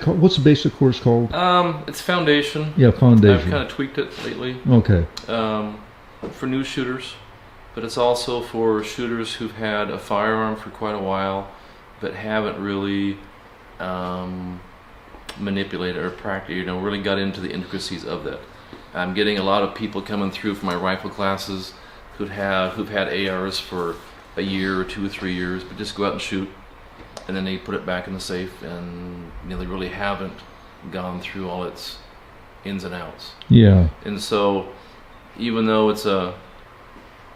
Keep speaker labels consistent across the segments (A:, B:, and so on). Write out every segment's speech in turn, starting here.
A: What's the basic course called?
B: It's foundation.
A: Yeah, foundation.
B: I've kind of tweaked it lately.
A: Okay.
B: For new shooters, but it's also for shooters who've had a firearm for quite a while, but haven't really manipulated or practiced, really got into the intricacies of that. I'm getting a lot of people coming through from my rifle classes who've had ARs for a year or 2 or 3 years, but just go out and shoot, and then they put it back in the safe, and they really haven't gone through all its ins and outs.
A: Yeah.
B: And so, even though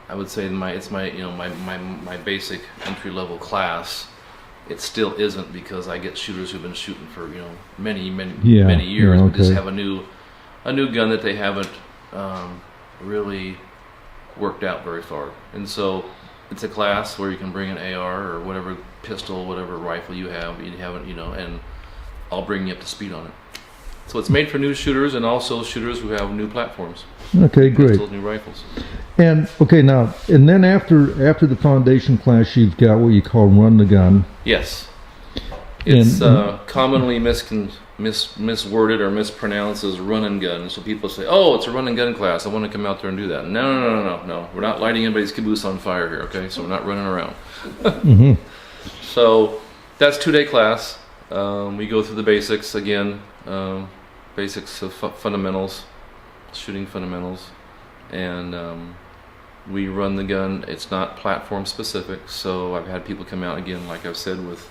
B: I would say it's my basic entry level class, it still isn't, because I get shooters who've been shooting for many years, but just have a new gun that they haven't really worked out very far. And so it's a class where you can bring an AR or whatever pistol, whatever rifle you haven't, and I'll bring you up to speed on it. So it's made for new shooters and also shooters who have new platforms.
A: Okay, great.
B: Pistols, new rifles.
A: And okay, now and then after the foundation class, you've got what you call run the gun.
B: Yes, it's commonly misworded or mispronounced as run and gun. So people say, "Oh, it's a run and gun class. I want to come out there and do that." No. We're not lighting anybody's caboose on fire here. Okay, so we're not running around.
A: Mm-hmm.
B: So that's 2-day class. We go through the basics again. Basics of fundamentals, shooting fundamentals, and we run the gun. It's not platform specific, so I've had people come out again, like I've said, with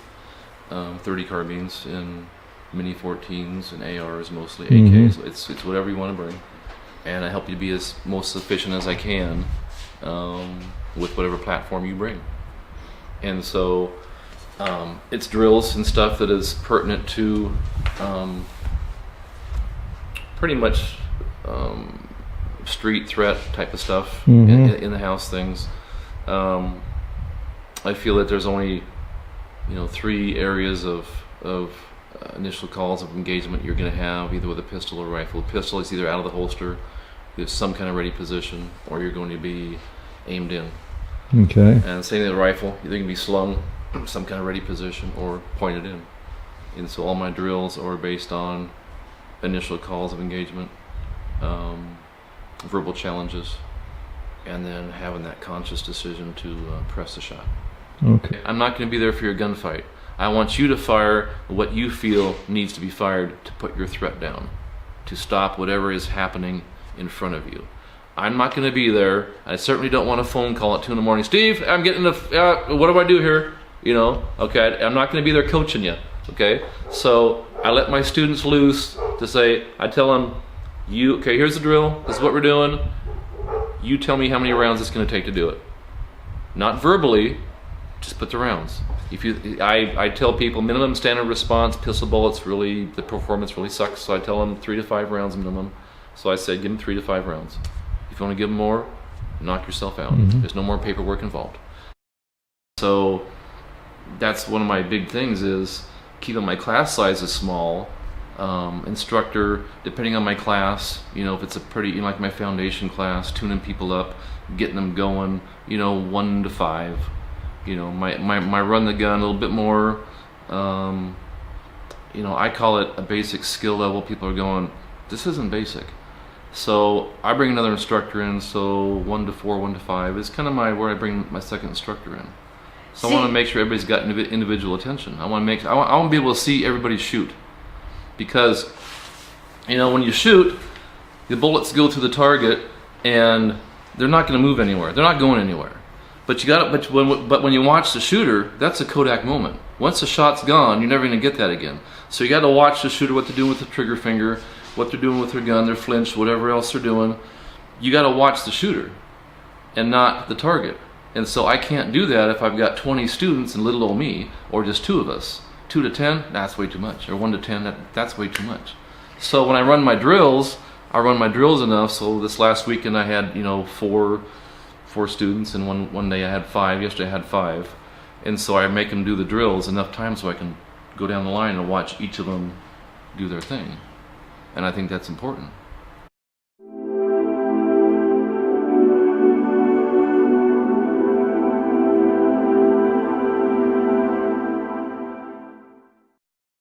B: 30 carbines and mini 14s and ARs, mostly AKs. Mm-hmm. It's whatever you want to bring, and I help you be as most efficient as I can with whatever platform you bring. And so it's drills and stuff that is pertinent to pretty much street threat type of stuff, in the house things. I feel that there's only 3 areas of initial calls of engagement you're going to have, either with a pistol or rifle. Pistol is either out of the holster, there's some kind of ready position, or you're going to be aimed in.
A: Okay.
B: And same with the rifle, either going to be slung, some kind of ready position, or pointed in. And so all my drills are based on initial calls of engagement, verbal challenges, and then having that conscious decision to press the shot.
A: Okay.
B: I'm not going to be there for your gunfight. I want you to fire what you feel needs to be fired to put your threat down, to stop whatever is happening in front of you. I'm not going to be there. I certainly don't want a phone call at 2 in the morning. Steve, I'm getting what do I do here? Okay, I'm not going to be there coaching you. Okay, so I let my students loose to say, I tell them, okay, here's the drill, this is what we're doing, you tell me how many rounds it's going to take to do it. Not verbally, just put the rounds. I tell people minimum standard response, pistol bullets the performance really sucks, so I tell them 3 to 5 rounds minimum. So I say, give them 3 to 5 rounds. If you want to give them more, knock yourself out.
A: Mm-hmm.
B: There's no more paperwork involved. So that's one of my big things is keeping my class sizes small. Instructor, depending on my class, if it's a pretty, like my foundation class, tuning people up, getting them going, 1 to 5. My run the gun a little bit more, I call it a basic skill level. People are going, this isn't basic. So I bring another instructor in, so 1 to 4, 1 to 5 is kind of where I bring my second instructor in. So I want to make sure everybody's got individual attention. I want to be able to see everybody shoot, because when you shoot, the bullets go through the target and they're not going to move anywhere. They're not going anywhere. But when you watch the shooter, that's a Kodak moment. Once the shot's gone, you're never going to get that again. So you got to watch the shooter, what they're doing with the trigger finger, what they're doing with their gun, their flinch, whatever else they're doing. You got to watch the shooter and not the target. And so I can't do that if I've got 20 students and little old me, or just 2 of us. 2 to 10, that's way too much. Or 1 to 10, that's way too much. So when I run my drills, I run my drills enough. So this last weekend I had 4 students, and one day I had 5. Yesterday I had 5, and so I make them do the drills enough times so I can go down the line and watch each of them do their thing. And I think that's important.